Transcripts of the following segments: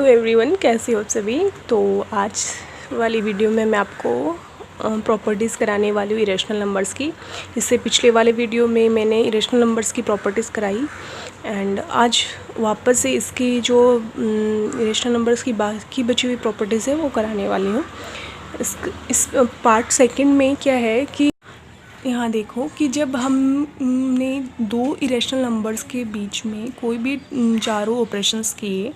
Everyone, कैसे हो सभी। तो आज वाली वीडियो में मैं आपको प्रॉपर्टीज़ कराने वाली हूँ इरेशनल नंबर्स की। इससे पिछले वाले वीडियो में मैंने इरेशनल नंबर्स की प्रॉपर्टीज़ कराई एंड आज वापस से इसकी जो इरेशनल नंबर्स की बाकी बची हुई प्रॉपर्टीज़ है वो कराने वाली हूँ। इस पार्ट सेकंड में क्या है कि यहाँ देखो कि जब हमने दो इरेशनल नंबर्स के बीच में कोई भी चारों ऑपरेशंस किए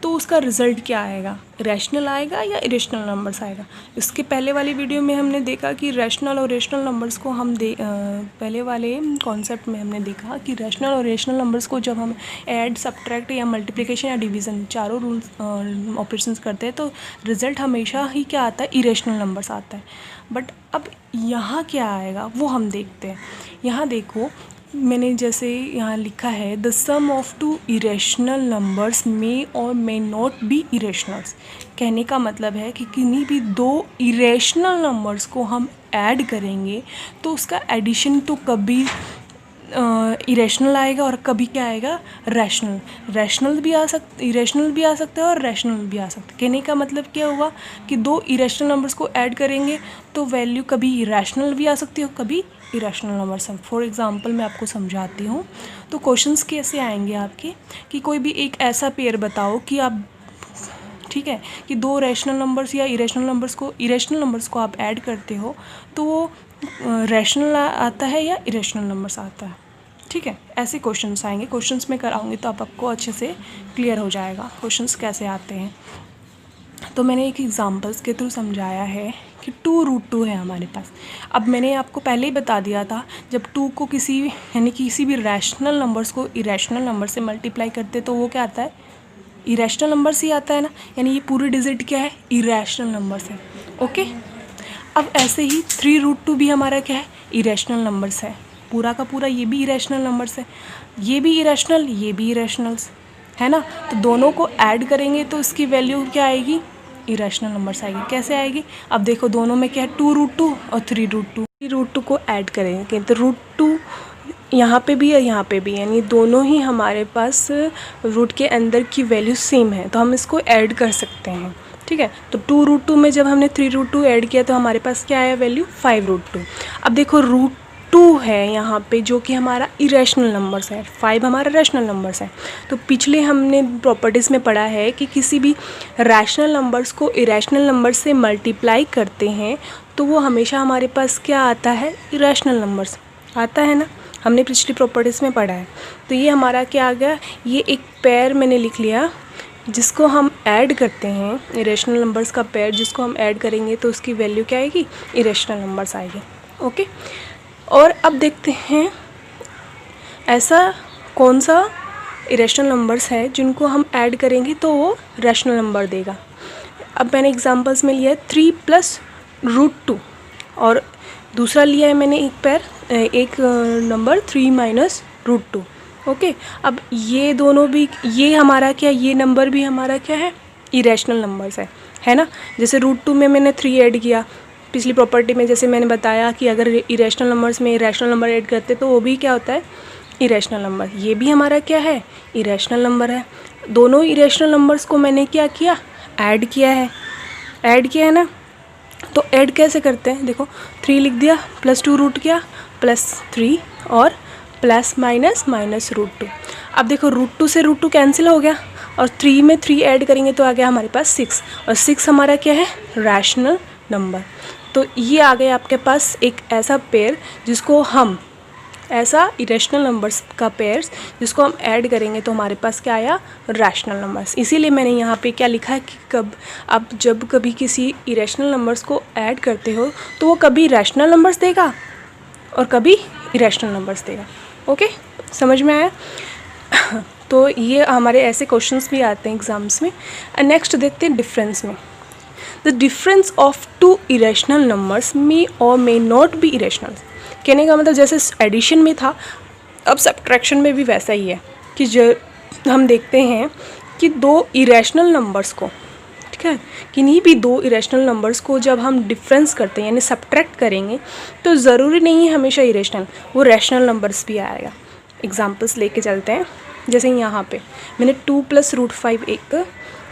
तो उसका रिज़ल्ट क्या आएगा, रैशनल आएगा या इरेशनल नंबर्स आएगा। इसके पहले वाली वीडियो में हमने देखा कि रैशनल और इरेशनल नंबर्स को हम पहले वाले कॉन्सेप्ट में हमने देखा कि रैशनल और इरेशनल नंबर्स को जब हम ऐड, सब्ट्रैक्ट या मल्टीप्लिकेशन या डिवीज़न चारों रूल्स ऑपरेशंस करते हैं तो रिज़ल्ट हमेशा ही क्या आता है, इरेशनल नंबर्स आता है। बट अब यहाँ क्या आएगा वो हम देखते हैं। यहाँ देखो, मैंने जैसे यहाँ लिखा है the sum of two irrational numbers may or may not be irrationals. कहने का मतलब है कि किन्हीं भी दो इरेशनल नंबर्स को हम ऐड करेंगे तो उसका एडिशन तो कभी इरेशनल आएगा और कभी क्या आएगा, रैशनल। इरेशनल भी आ सकता है और रैशनल भी आ सकता है। कहने का मतलब क्या हुआ कि दो इरेशनल नंबर्स को ऐड करेंगे तो वैल्यू कभी रैशनल भी आ सकती है और कभी इरेशनल नंबर्स। फॉर एग्जांपल मैं आपको समझाती हूँ। तो क्वेश्चंस कैसे आएंगे आपके कि कोई भी एक ऐसा पेयर बताओ कि आप, ठीक है, कि दो रैशनल नंबर्स या इरेशनल नंबर्स को आप ऐड करते हो तो वो रैशनल आता है या इरेशनल नंबर्स आता है। ठीक है, ऐसे क्वेश्चंस आएंगे। क्वेश्चंस में कराऊंगी तो आपको अच्छे से क्लियर हो जाएगा क्वेश्चंस कैसे आते हैं। तो मैंने एक एग्जांपल्स के थ्रू समझाया है कि 2√2 है हमारे पास। अब मैंने आपको पहले ही बता दिया था, जब 2 को किसी भी रैशनल नंबर्स को इरेशनल नंबर से मल्टीप्लाई करते तो वो क्या आता है, इरेशनल नंबर्स ही आता है ना। यानी ये पूरी डिजिट क्या है, इरेशनल नंबर्स है। ओके, अब ऐसे ही 3√2 भी हमारा क्या है, इरेशनल नंबर्स है। पूरा का पूरा ये भी इरेशनल नंबर्स है, ये भी इरेशनल, ये भी इरेशनल्स है ना। तो दोनों को ऐड करेंगे तो इसकी वैल्यू क्या आएगी, इरेशनल नंबर्स आएगी। कैसे आएगी, अब देखो दोनों में क्या है, 2√2 और 3√2। 3√2 को ऐड करेंगे तो √2 यहाँ पे भी है, यहाँ पे भी, यानी दोनों ही हमारे पास रूट के अंदर की वैल्यू सेम है तो हम इसको ऐड कर सकते हैं। ठीक है, तो 2√2 में जब हमने 3√2 ऐड किया तो हमारे पास क्या आया वैल्यू, 5√2। अब देखो √2 है यहाँ पे जो कि हमारा इरेशनल नंबर्स है, 5 हमारा रैशनल नंबर्स है। तो पिछले हमने प्रॉपर्टीज़ में पढ़ा है कि किसी भी रैशनल नंबर्स को इरेशनल नंबर से मल्टीप्लाई करते हैं तो वो हमेशा हमारे पास क्या आता है, इरेशनल नंबर्स आता है ना। हमने पिछली प्रॉपर्टीज़ में पढ़ा है। तो ये हमारा क्या आ गया, ये एक पेयर मैंने लिख लिया जिसको हम ऐड करते हैं, इरेशनल नंबर्स का पेयर जिसको हम ऐड करेंगे तो उसकी वैल्यू क्या आएगी, इरेशनल नंबर्स आएगी। ओके, और अब देखते हैं ऐसा कौन सा इरेशनल नंबर्स है जिनको हम ऐड करेंगे तो वो रैशनल नंबर देगा। अब मैंने एग्जांपल्स में लिया है 3 + √2 और दूसरा लिया है मैंने एक नंबर 3 - √2। ओके, अब ये दोनों भी, ये हमारा क्या, ये नंबर भी हमारा क्या है, इरेशनल नंबर्स है ना। जैसे √2 में मैंने 3 ऐड किया पिछली प्रॉपर्टी में, जैसे मैंने बताया कि अगर इरेशनल नंबर्स में इरेशनल नंबर ऐड करते तो वो भी क्या होता है, इरेशनल नंबर। ये भी हमारा क्या है, इरेशनल नंबर है। दोनों इरेशनल नंबर्स को मैंने क्या किया, ऐड किया है ना। तो ऐड कैसे करते हैं, देखो 3 लिख दिया, +2 रूट किया, +3 और प्लस माइनस √2। अब देखो √2 से √2 कैंसिल हो गया और 3 में 3 ऐड करेंगे तो आ गया हमारे पास 6 और 6 हमारा क्या है, रैशनल नंबर। तो ये आ गया आपके पास एक ऐसा पेयर जिसको हम, ऐसा इरेशनल नंबर्स का पेयर्स जिसको हम ऐड करेंगे तो हमारे पास क्या आया, रैशनल नंबर्स। इसीलिए मैंने यहाँ पे क्या लिखा है कि जब कभी किसी इरेशनल नंबर्स को ऐड करते हो तो वो कभी रैशनल नंबर्स देगा और कभी इरेशनल नंबर्स देगा। ओके, समझ में आया। तो ये हमारे ऐसे क्वेश्चंस भी आते हैं एग्जाम्स में। नेक्स्ट देखते हैं डिफरेंस में। The difference of two irrational numbers may or may not be irrational. कहने का मतलब जैसे एडिशन में था, अब सब्ट्रैक्शन में भी वैसा ही है कि हम देखते हैं कि दो इरेशनल नंबर्स को, ठीक है, किन्हीं भी दो इरेशनल नंबर्स को जब हम डिफरेंस करते हैं यानी सब्ट्रैक्ट करेंगे तो ज़रूरी नहीं है हमेशा इरेशनल, वो रैशनल नंबर्स भी आएगा। एग्जांपल्स लेके चलते हैं। जैसे यहाँ पे मैंने 2 + √5 एक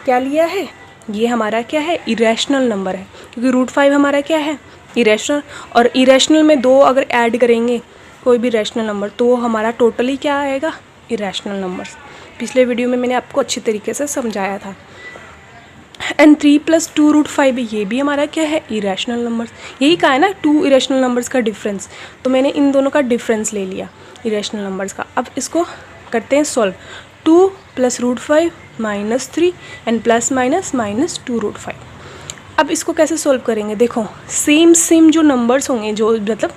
क्या लिया है, ये हमारा क्या है, इरेशनल नंबर है, क्योंकि रूट 5 हमारा क्या है, इरेशनल। और इरेशनल में 2 अगर ऐड करेंगे कोई भी रैशनल नंबर तो वो हमारा टोटली क्या आएगा, इरेशनल नंबर्स। पिछले वीडियो में मैंने आपको अच्छी तरीके से समझाया था। एंड 3 + 2 √5 ये भी हमारा क्या है, इरेशनल नंबर्स। यही कहा है ना, 2 इरेशनल नंबर्स का डिफरेंस, तो मैंने इन दोनों का डिफरेंस ले लिया इरेशनल नंबर्स का। अब इसको करते हैं सॉल्व। 2 + √5 - 3 एंड ±-2 √5। अब इसको कैसे सॉल्व करेंगे, देखो सेम जो नंबर्स होंगे, जो मतलब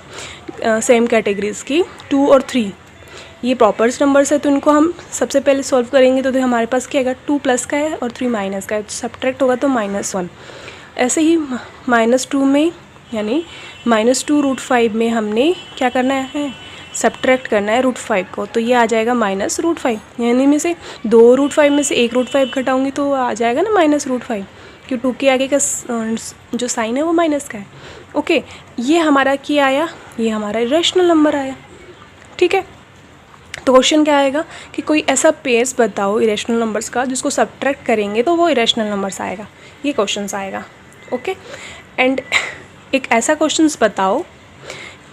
सेम कैटेगरीज की 2 और 3, ये प्रॉपर्स नंबर्स है, तो इनको हम सबसे पहले सॉल्व करेंगे। तो हमारे पास क्या आएगा, 2 प्लस का है और 3 माइनस का है, तो सब्ट्रैक्ट होगा तो -1। ऐसे ही -2 में, यानी -2 √5 में हमने क्या करना है, सब्ट्रैक्ट करना है √5 को, तो ये आ जाएगा -√5। यानी में से 2 √5 में से 1 √5 घटाऊंगी तो आ जाएगा ना -√5, क्योंकि 2 के आगे का जो साइन है वो माइनस का है। ओके, ये हमारा क्या आया, ये हमारा इरेशनल नंबर आया। ठीक है, तो क्वेश्चन क्या आएगा कि कोई ऐसा पेयर्स बताओ इरेशनल नंबर्स का जिसको सब्ट्रैक्ट करेंगे तो वो इरेशनल नंबर्स आएगा, ये क्वेश्चन आएगा। ओके, एंड एक ऐसा क्वेश्चंस बताओ,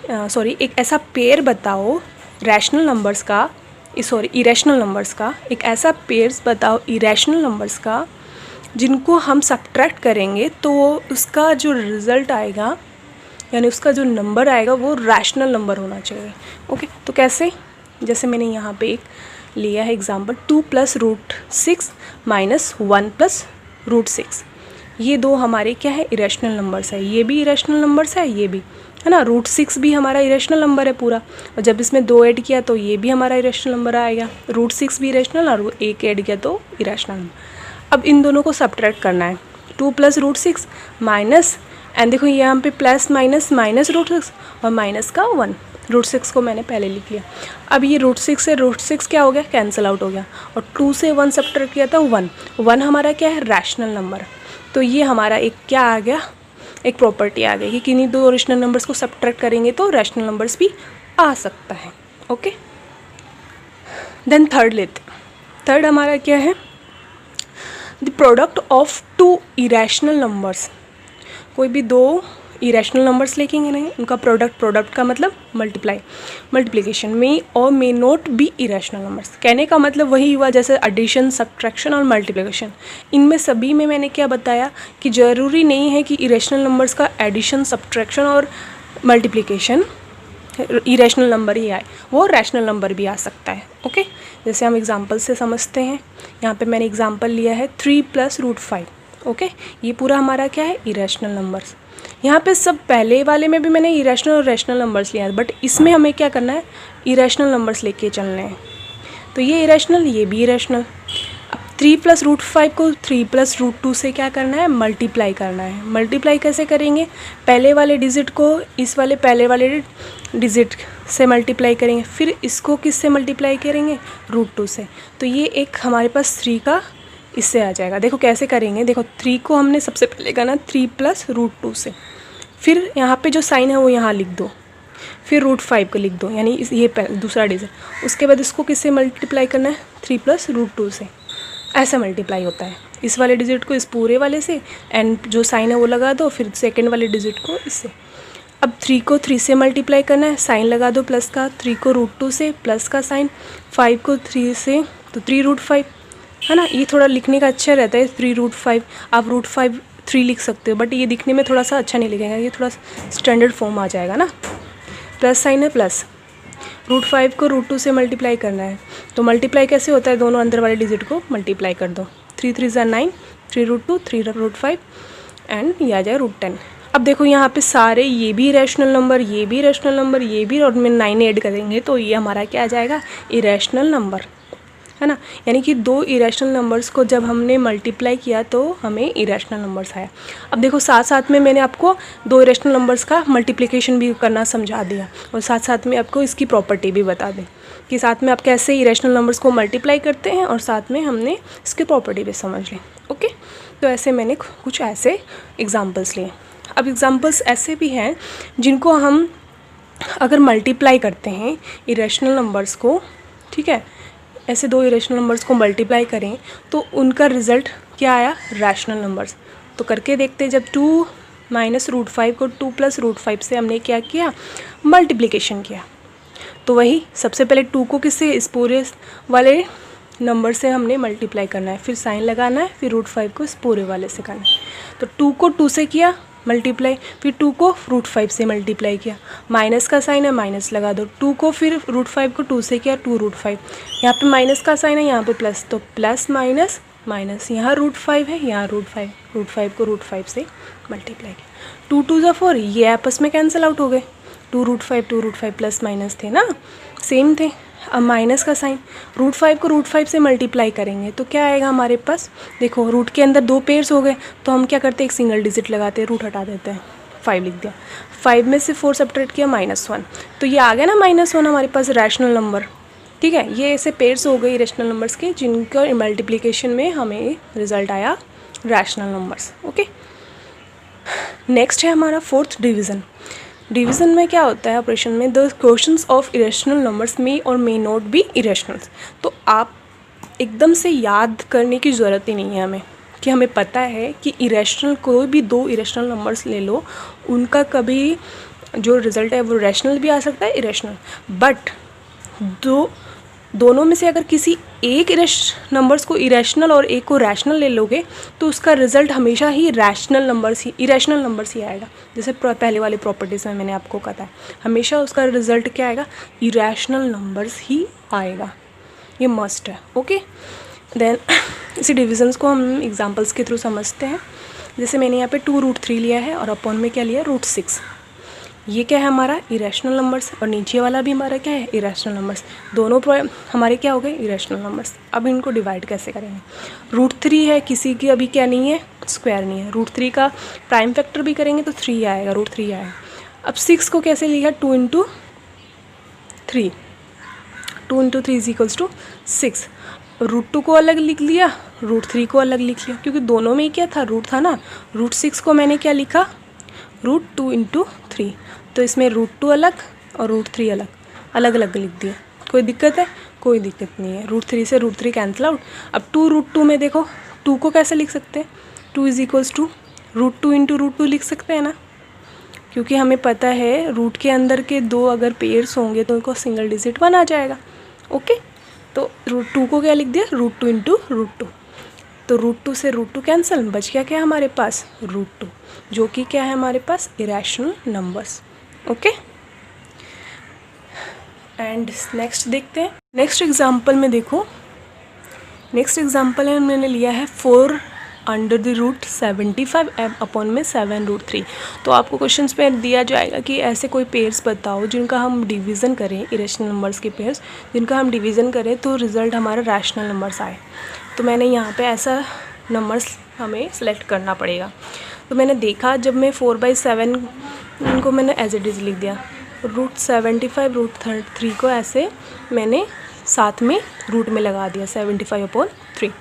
एक ऐसा पेयर बताओ रैशनल नंबर्स का, इरेशनल नंबर्स का, एक ऐसा पेयर्स बताओ इरेशनल नंबर्स का जिनको हम सब्ट्रैक्ट करेंगे तो उसका जो रिज़ल्ट आएगा, यानी उसका जो नंबर आएगा वो रैशनल नंबर होना चाहिए। ओके, तो कैसे, जैसे मैंने यहाँ पे एक लिया है एग्जांपल, 2 + √6 - 1 + √6, ये दो हमारे क्या है, इरेशनल नंबर्स है। ये भी इरेशनल नंबर्स है, ये भी है ना, √6 भी हमारा इरेशनल नंबर है पूरा, और जब इसमें 2 ऐड किया तो ये भी हमारा इरेशनल नंबर आएगा। √6 भी इरेशनल और 1 ऐड किया तो इरेशनल नंबर। अब इन दोनों को सब्ट्रैक्ट करना है, 2 + √6 माइनस, एंड देखो यहाँ पे प्लस माइनस √6 और माइनस का 1, √6 को मैंने पहले लिख लिया। अब ये √6 से √6 क्या हो गया, कैंसिल आउट हो गया, और 2 से 1 सब्ट्रैक्ट किया था 1 हमारा क्या है, रैशनल नंबर। तो ये हमारा एक क्या आ गया, एक प्रॉपर्टी आ गई कि किन्हीं दो रैशनल नंबर्स को सब्ट्रैक्ट करेंगे तो रैशनल नंबर्स भी आ सकता है। ओके, देन थर्ड लेते, थर्ड हमारा क्या है, the product of 2 irrational numbers. कोई भी 2 इरेशनल नंबर्स लेंगे नहीं, उनका प्रोडक्ट का मतलब मल्टीप्लिकेशन में और may not be irrational numbers. कहने का मतलब वही हुआ जैसे एडिशन, सब्ट्रैक्शन और मल्टीप्लिकेशन, इनमें सभी में मैंने क्या बताया कि ज़रूरी नहीं है कि इरेशनल नंबर्स का एडिशन, सब्ट्रैक्शन और मल्टीप्लिकेशन इरेशनल नंबर ही आए, वो रैशनल नंबर भी आ सकता है। ओके, जैसे हम एग्जांपल से समझते हैं। यहाँ पे मैंने एग्जांपल लिया है 3 + √5। ओके, ये पूरा हमारा क्या है, इरेशनल नंबर्स। यहाँ पे सब पहले वाले में भी मैंने इरेशनल और रैशनल नंबर्स लिया है, बट इसमें हमें क्या करना है, इरेशनल नंबर्स लेके चलने हैं। तो ये इरेशनल, ये भी इरेशनल। अब 3 + √5 को 3 + √2 से क्या करना है, मल्टीप्लाई करना है। मल्टीप्लाई कैसे करेंगे, पहले वाले डिजिट को इस वाले पहले वाले डिजिट से मल्टीप्लाई करेंगे, फिर इसको किससे मल्टीप्लाई करेंगे, √2 से। तो ये एक हमारे पास 3 का इससे आ जाएगा। देखो कैसे करेंगे, देखो 3 को हमने सबसे पहले करना 3 + √2 से, फिर यहाँ पे जो साइन है वो यहाँ लिख दो, फिर √5 को लिख दो, यानी ये दूसरा डिजिट। उसके बाद इसको किससे मल्टीप्लाई करना है, 3 + √2 से। ऐसा मल्टीप्लाई होता है, इस वाले डिजिट को इस पूरे वाले से, एंड जो साइन है वो लगा दो, फिर सेकेंड वाले डिजिट को इससे। अब 3 को 3 से मल्टीप्लाई करना है, साइन लगा दो प्लस का, 3 को √2 से प्लस का साइन, 5 को 3 से तो 3 √5, है ना। ये थोड़ा लिखने का अच्छा रहता है 3 √5, आप √5 3 लिख सकते हो, बट ये दिखने में थोड़ा सा अच्छा नहीं लिखेगा, ये थोड़ा स्टैंडर्ड फॉर्म आ जाएगा ना। प्लस साइन है, प्लस √5 को √2 से मल्टीप्लाई करना है, तो मल्टीप्लाई कैसे होता है, दोनों अंदर वाले डिजिट को मल्टीप्लाई कर दो, 3 3 = 9, 3 √2, 3 √5 एंड ये आ जाए √10। अब देखो यहाँ पे सारे ये भी रैशनल नंबर, ये भी रैशनल नंबर, ये भी, और में 9 ऐड करेंगे तो ये हमारा क्या आ जाएगा, इरेशनल नंबर, है ना। यानी कि 2 इरेशनल नंबर्स को जब हमने मल्टीप्लाई किया तो हमें इरेशनल नंबर्स आया। अब देखो साथ साथ में मैंने आपको 2 इरेशनल नंबर्स का मल्टीप्लिकेशन भी करना समझा दिया, और साथ साथ में आपको इसकी प्रॉपर्टी भी बता दें कि साथ में आप कैसे इरेशनल नंबर्स को मल्टीप्लाई करते हैं, और साथ में हमने इसकी प्रॉपर्टी भी समझ ली। ओके, तो ऐसे मैंने कुछ ऐसे एग्जाम्पल्स लिए। अब एग्जाम्पल्स ऐसे भी हैं जिनको हम अगर मल्टीप्लाई करते हैं इरेशनल नंबर्स को, ठीक है, ऐसे 2 इरेशनल नंबर्स को मल्टीप्लाई करें तो उनका रिज़ल्ट क्या आया, रैशनल नंबर्स। तो करके देखते हैं, जब 2 माइनस रूट 5 को 2 प्लस रूट 5 से हमने क्या किया, मल्टीप्लिकेशन किया। तो वही सबसे पहले 2 को किससे, इस पूरे वाले नंबर से हमने मल्टीप्लाई करना है, फिर साइन लगाना है, फिर रूट 5 को इस पूरे वाले से करना है। तो 2 को 2 से किया मल्टीप्लाई, फिर 2 को रूट 5 से मल्टीप्लाई किया, माइनस का साइन है माइनस लगा दो। 2 को फिर रूट 5 को 2 से किया, 2 रूट 5, यहाँ पे माइनस का साइन है, यहाँ पे प्लस, तो प्लस माइनस माइनस, यहाँ रूट 5 है, यहाँ रूट 5 को रूट 5 से मल्टीप्लाई किया। 2 2 ज़ा 4, ये आपस में कैंसिल आउट हो गए। 2 रूट 5 प्लस माइनस थे ना, सेम थे। अब माइनस का साइन, रूट 5 को रूट 5 से मल्टीप्लाई करेंगे तो क्या आएगा हमारे पास, देखो रूट के अंदर 2 पेयर्स हो गए, तो हम क्या करते हैं, एक सिंगल डिजिट लगाते हैं, रूट हटा देते हैं, 5 लिख दिया। 5 में से 4 सब्ट्रैक्ट किया, -1, तो ये आ गया ना -1 हमारे पास रैशनल नंबर। ठीक है, ये ऐसे पेयर्स हो गए रैशनल नंबर्स के, जिनका मल्टीप्लिकेशन में हमें रिजल्ट आया रैशनल नंबर्स। ओके, नेक्स्ट है हमारा फोर्थ डिवीज़न। डिवीज़न में क्या होता है ऑपरेशन में, the questions of irrational numbers may or may not be irrational. तो आप एकदम से याद करने की ज़रूरत ही नहीं है हमें, कि हमें पता है कि इरेशनल, कोई भी 2 इरेशनल नंबर्स ले लो, उनका कभी जो रिज़ल्ट है वो रैशनल भी आ सकता है, इरेशनल। बट दोनों में से अगर किसी एक नंबर्स को इरेशनल और एक को रैशनल ले लोगे तो उसका रिज़ल्ट हमेशा ही इरेशनल नंबर्स ही आएगा। जैसे पहले वाले प्रॉपर्टीज़ में मैंने आपको कहा, हमेशा उसका रिज़ल्ट क्या आएगा, इरेशनल नंबर्स ही आएगा, ये मस्ट है। ओके, देन इसी डिविजन्स को हम एग्जांपल्स के थ्रू समझते हैं। जैसे मैंने यहाँ पे 2 रूट 3 लिया है और अपॉन में क्या लिया, रूट 6। ये क्या है हमारा, इरेशनल नंबर्स, और नीचे वाला भी हमारा क्या है, इरेशनल नंबर्स। दोनों हमारे क्या हो गए, इरेशनल नंबर्स। अब इनको डिवाइड कैसे करेंगे, रूट 3 है, किसी की अभी क्या नहीं है, स्क्वायर नहीं है, रूट 3 का प्राइम फैक्टर भी करेंगे तो 3 आएगा, रूट 3 आएगा। अब 6 को कैसे लिया, 2 into 3, 2 into 3 is equals to 6। Root 2 को अलग लिख लिया, रूट 3 को अलग लिख लिया, क्योंकि दोनों में ही क्या था, रूट था ना। रूट 6 को मैंने क्या लिखा, रूट 2 इंटू 3, तो इसमें रूट 2 अलग और रूट 3 अलग अलग लिख दिया। कोई दिक्कत है, कोई दिक्कत नहीं है, रूट 3 से रूट 3 कैंसिल आउट। अब 2 रूट 2 में देखो, 2 को कैसे लिख सकते हैं, 2 is equals to root 2 into root 2 लिख सकते हैं ना, क्योंकि हमें पता है रूट के अंदर के 2 अगर पेयर्स होंगे तो उनको सिंगल डिजिट 1 आ जाएगा। ओके, तो रूट 2 को क्या लिख दिया, रूट 2 इंटू रूट 2, तो रूट 2 से रूट 2 कैंसिल, बच गया क्या हमारे पास, रूट 2, जो कि क्या है हमारे पास, irrational numbers. Okay, and next देखते हैं। नेक्स्ट एग्जांपल में देखो, नेक्स्ट एग्जांपल है, मैंने लिया है 4 अंडर द रूट 75 अपॉन में 7 रूट 3। तो आपको क्वेश्चंस में दिया जाएगा कि ऐसे कोई पेयर्स बताओ जिनका हम डिवीज़न करें, इरेशनल नंबर्स के पेयर्स जिनका हम डिवीज़न करें तो रिज़ल्ट हमारा रैशनल नंबर्स आए। तो मैंने यहाँ पे ऐसा नंबर्स हमें सेलेक्ट करना पड़ेगा। तो मैंने देखा, जब मैं 4/7 इनको मैंने एज इट इज़ लिख दिया, रूट 75 रूट 3 को ऐसे मैंने साथ में रूट में लगा दिया, 75/3।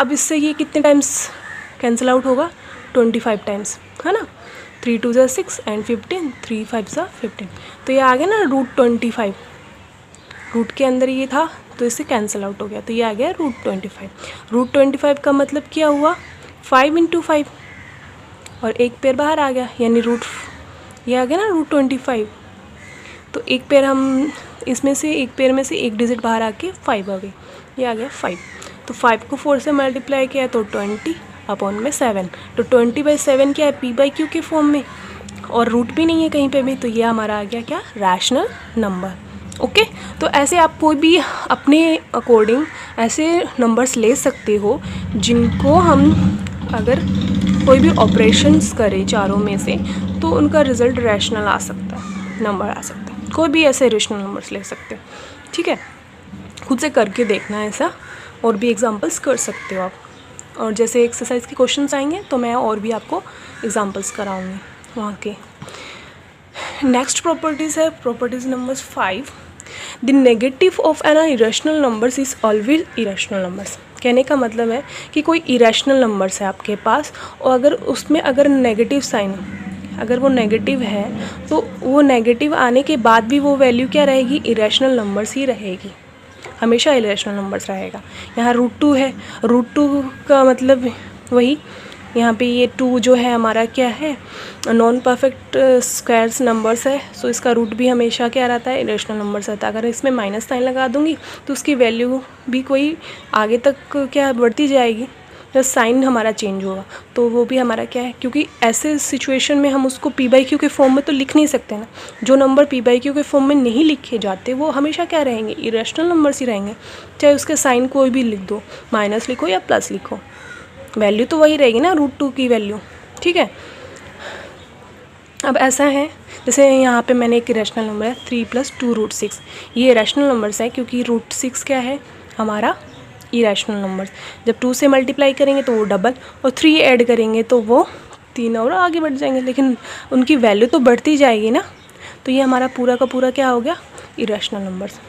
अब इससे ये कितने टाइम्स कैंसिल आउट होगा, 25 टाइम्स, है ना। 3 2 = 6 एंड 15, 3 5 = 15, तो ये आ गया ना रूट 25। रूट के अंदर ये था तो इससे कैंसिल आउट हो गया, तो ये आ गया रूट 25। रूट 25 का मतलब क्या हुआ, 5 × 5, और एक पेयर बाहर आ गया, यानी रूट, ये आ गया ना रूट 25। तो एक पेयर हम इसमें से, एक पेयर में से एक डिजिट बाहर आके 5 आ गई, ये आ गया 5। तो 5 को 4 से मल्टीप्लाई किया तो 20 अपॉन में 7, तो 20/7 क्या है, p/q के फॉर्म में, और रूट भी नहीं है कहीं पे भी, तो ये हमारा आ गया क्या, रैशनल नंबर। ओके, तो ऐसे आप कोई भी अपने अकॉर्डिंग ऐसे नंबर्स ले सकते हो जिनको हम अगर कोई भी ऑपरेशंस करें चारों में से तो उनका रिज़ल्ट रैशनल आ सकता है, नंबर आ सकता है। कोई भी ऐसे रेशनल नंबर्स ले सकते हो, ठीक है। खुद से करके देखना है ऐसा, और भी एग्जांपल्स कर सकते हो आप। और जैसे एक्सरसाइज के क्वेश्चंस आएंगे तो मैं और भी आपको एग्जांपल्स कराऊंगी वहाँ के। नेक्स्ट प्रॉपर्टीज़ है properties number 5, the negative of an irrational numbers is always irrational numbers. कहने का मतलब है कि कोई इरेशनल नंबर्स है आपके पास, और अगर उसमें अगर नेगेटिव साइन, अगर वो नेगेटिव है तो वो नेगेटिव आने के बाद भी वो वैल्यू क्या रहेगी, इरेशनल नंबर्स ही रहेगी। हमेशा इरेशनल नंबर्स रहेगा। यहाँ √2 है, √2 का मतलब वही यहाँ पे ये 2 जो है हमारा क्या है, नॉन परफेक्ट स्क्वायर्स नंबर्स है, सो इसका रूट भी हमेशा क्या रहता है, इरेशनल नंबर्स रहता है। अगर इसमें माइनस साइन लगा दूंगी तो उसकी वैल्यू भी कोई आगे तक क्या बढ़ती जाएगी, जब साइन हमारा चेंज होगा तो वो भी हमारा क्या है, क्योंकि ऐसे सिचुएशन में हम उसको p/q के फॉर्म में तो लिख नहीं सकते ना। जो नंबर p/q के फॉर्म में नहीं लिखे जाते वो हमेशा क्या रहेंगे, इरेशनल नंबर्स ही रहेंगे। चाहे उसके साइन कोई भी लिख दो, माइनस लिखो या प्लस लिखो, वैल्यू तो वही रहेगी ना, √2 की वैल्यू, ठीक है। अब ऐसा है जैसे यहाँ पे मैंने एक इरेशनल नंबर है 3 + 2 √6, ये इरेशनल नंबर्स है क्योंकि √6 क्या है हमारा इरेशनल नंबर्स। जब 2 से मल्टीप्लाई करेंगे तो वो डबल, और 3 ऐड करेंगे तो वो 3 और आगे बढ़ जाएंगे, लेकिन उनकी वैल्यू तो बढ़ती जाएगी ना। तो ये हमारा पूरा का पूरा क्या हो गया, इरेशनल नंबर्स।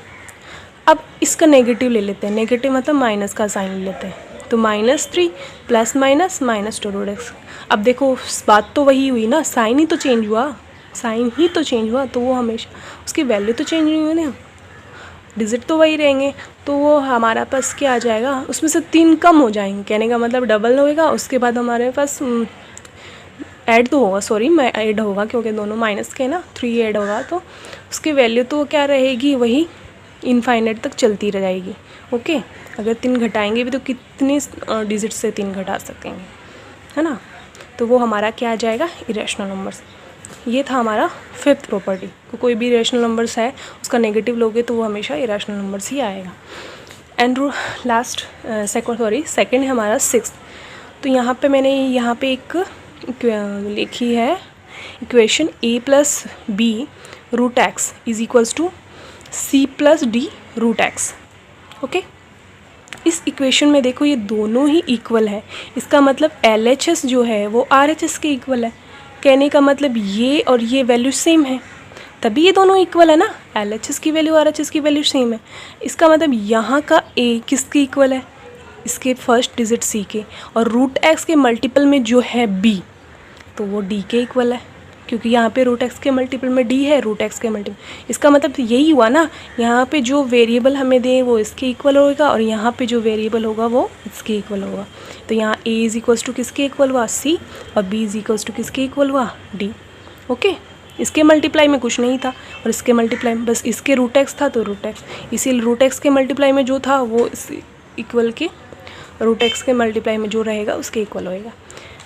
अब इसका नेगेटिव ले लेते हैं, नेगेटिव मतलब माइनस का साइन ले लेते हैं, तो -3 + -2 √x। अब देखो बात तो वही हुई ना, साइन ही तो चेंज हुआ, साइन ही तो चेंज हुआ, तो वो हमेशा उसकी वैल्यू तो चेंज नहीं हुई ना, डिजिट तो वही रहेंगे, तो वो हमारा पास क्या आ जाएगा, उसमें से 3 कम हो जाएंगे, कहने का मतलब डबल होएगा, उसके बाद हमारे पास ऐड तो होगा, सॉरी मैं ऐड होगा क्योंकि दोनों माइनस के ना, 3 ऐड होगा तो उसकी वैल्यू तो क्या रहेगी, वही इनफाइनाइट तक चलती रह जाएगी। ओके, अगर 3 घटाएंगे भी तो कितनी डिजिट से 3 घटा सकेंगे, है ना। तो वो हमारा क्या आ जाएगा, इरेशनल नंबर्स। ये था हमारा 5th प्रॉपर्टी। तो कोई भी इरेशनल नंबर्स है उसका नेगेटिव लोगे तो वो हमेशा इरेशनल नंबर्स ही आएगा। एंड लास्ट सेकंड है हमारा 6th। तो यहाँ पे मैंने यहाँ पे एक लिखी है equation a + b √x = c + d √x। Okay, इस इक्वेशन में देखो ये दोनों ही इक्वल है, इसका मतलब LHS जो है वो RHS के इक्वल है। कहने का मतलब ये और ये वैल्यू सेम है, तभी ये दोनों इक्वल है ना, LHS की वैल्यू RHS की वैल्यू सेम है। इसका मतलब यहाँ का A किसके इक्वल है, इसके फर्स्ट डिजिट C के, और √x के मल्टीपल में जो है B तो वो D के इक्वल है, क्योंकि यहाँ पे √x के मल्टीपल में D है, √x के मल्टीपल। इसका मतलब यही हुआ ना, यहाँ पे जो वेरिएबल हमें दे वो इसके इक्वल होगा, और यहाँ पे जो वेरिएबल होगा वो इसके इक्वल होगा। तो यहाँ a = किसके इक्वल हुआ, C, और b = किसके इक्वल हुआ, D। ओके, इसके मल्टीप्लाई में कुछ नहीं था, और इसके मल्टीप्लाई में बस इसके √x था तो √x, इसी √x के मल्टीप्लाई में जो था वो इस इक्वल के √x के मल्टीप्लाई में जो रहेगा उसके इक्वल होएगा।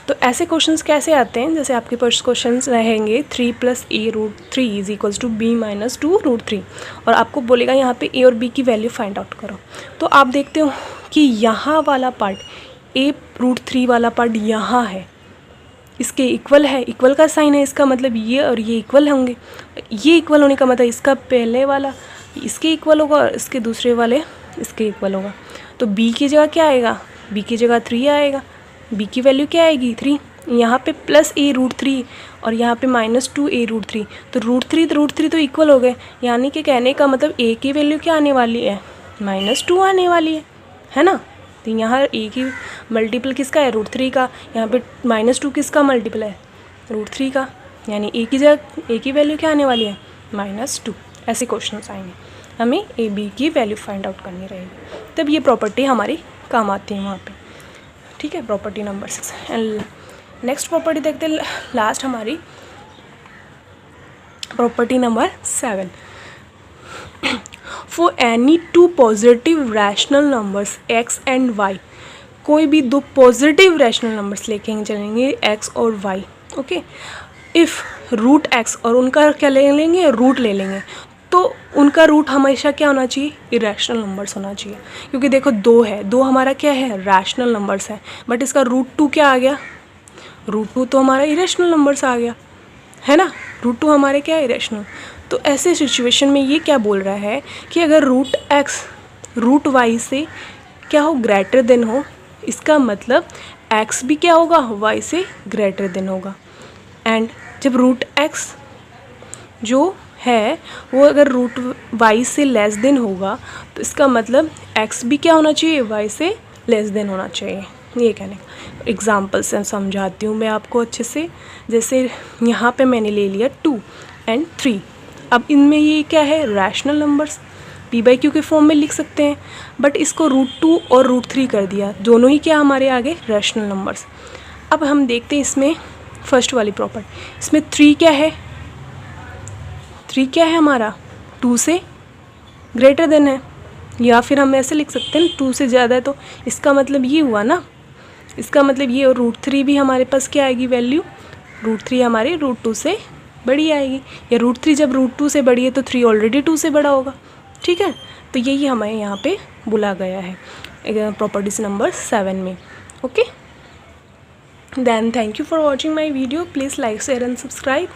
तो ऐसे क्वेश्चंस कैसे आते हैं, जैसे आपके पास क्वेश्चंस रहेंगे 3 + a √3 = b - 2 √3, और आपको बोलेगा यहाँ पे a और b की वैल्यू फाइंड आउट करो। तो आप देखते हो कि यहाँ वाला पार्ट a √3 वाला पार्ट यहाँ है, इसके इक्वल है, इक्वल का साइन है, इसका मतलब ये और ये इक्वल होंगे। ये इक्वल होने का मतलब इसका पहले वाला इसके इक्वल होगा और इसके दूसरे वाले इसके इक्वल होगा। तो b की जगह क्या आएगा, b की जगह 3 आएगा, b की वैल्यू क्या आएगी 3, यहाँ पे +a √3 और यहाँ पे -2a √3, तो √3 तो इक्वल हो गए, यानी कि कहने का मतलब a की वैल्यू क्या आने वाली है, -2 आने वाली है ना। तो यहाँ a की मल्टीपल किसका है, √3 का, यहाँ पे -2 किसका मल्टीपल है, √3 का, यानी a की जगह a की वैल्यू क्या आने वाली है, -2। ऐसे क्वेश्चन आएंगे, हमें a b की वैल्यू फाइंड आउट करनी रहेगी, तब ये प्रॉपर्टी हमारी काम आती है वहाँ पे, ठीक है। Property number 6। And next property देखते हैं, लास्ट हमारी property number 7। For any 2 positive rational numbers x and y, कोई भी 2 पॉजिटिव रैशनल नंबर्स लेके चलेंगे x और y। ओके, इफ़ √x और उनका क्या ले लेंगे, रूट ले लेंगे, तो उनका रूट हमेशा क्या होना चाहिए, इरेशनल नंबर्स होना चाहिए, क्योंकि देखो 2 है, 2 हमारा क्या है, रैशनल नंबर्स है, बट इसका √2 क्या आ गया, √2 तो हमारा इरेशनल नंबर्स आ गया, है ना, √2 हमारे क्या है, इरेशनल। तो ऐसे सिचुएशन में ये क्या बोल रहा है कि अगर √x √y से क्या हो, ग्रेटर देन हो, इसका मतलब x भी क्या होगा, y से ग्रेटर देन होगा। एंड जब √x जो है वो अगर √y से लेस देन होगा, तो इसका मतलब x भी क्या होना चाहिए, y से लेस देन होना चाहिए। ये कहने का एग्जाम्पल से समझाती हूँ मैं आपको अच्छे से। जैसे यहाँ पे मैंने ले लिया 2 और 3, अब इनमें ये क्या है, रैशनल नंबर्स, p/q के फॉर्म में लिख सकते हैं, बट इसको √2 और √3 कर दिया, दोनों ही क्या हमारे आगे रैशनल नंबर्स। अब हम देखते हैं इसमें फर्स्ट वाली प्रॉपर्टी, इसमें 3 क्या है, 3 क्या है हमारा 2 से ग्रेटर देन है, या फिर हम ऐसे लिख सकते हैं 2 से ज़्यादा है, तो इसका मतलब ये हुआ ना, इसका मतलब ये, और √3 भी हमारे पास क्या आएगी वैल्यू, √3 हमारे √2 से बड़ी आएगी, या √3 जब √2 से बड़ी है तो 3 ऑलरेडी 2 से बड़ा होगा, ठीक है। तो यही हमें यहाँ पे बोला गया है प्रॉपर्टीज नंबर 7 में। Okay, then thank you for watching my video, please like share and subscribe.